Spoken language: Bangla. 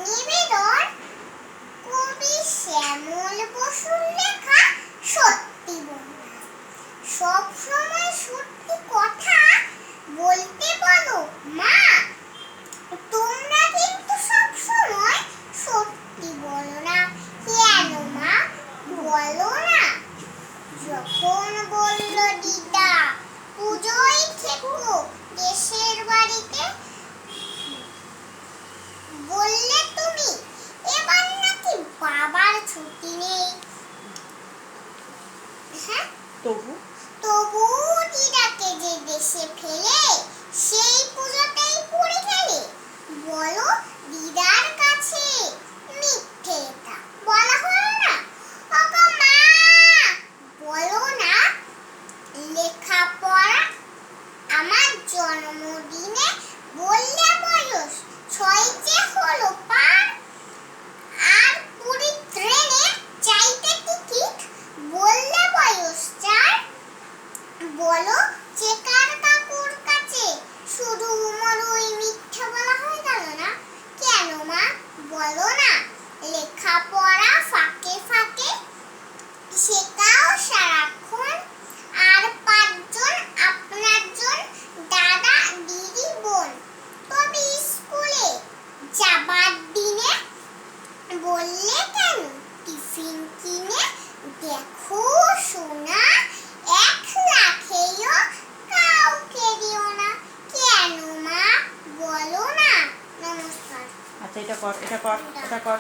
নিবেদন কবি শ্যামল বসুর লেখা সত্যি বন্ধু। সব সময় সত্যি কথা বলতে বলো মা, তোমরা কিন্তু সব সময় সত্যি বলো না কেন মা, বলো না। যখন বলল দিদা পুজোয় থেকো দেশের বাড়িতে, বললে তুমি এবার নাকি বাবার ছুটি নেই। হ্যাঁ, তবু দিদাকে যে দেশে ফেলে সেই পুজোতেই পুরি খেলে। বলো দিদার কাছে মিথ্যে এটা বলা হলো না। ওগো মা, বলো না লেখাপড়া আমার জন্মদিনে বললে বয়স 6 যে হলো পার, আর পুরী ট্রেনে চাইতে টিকিট বললে বয়স 4। বলো চেকার কাকুর কাছে শুধু মরুই মিথ্যে বলা হয়ে গেল না কেন মা, বলো না। লেখাপড়া ফাঁকে ফাঁকে শেখাও সারাক্ষণ, আর 5 জন আপনার জন দাদা দিদি বোন। তবে স্কুলে যাবার দিনে বললে কেন টিফিন কিনে দেখো সোনা 1 লাখেও কাউকে দিও না কেন মা, বলো না। নমস্কার। আচ্ছা, এটা কর।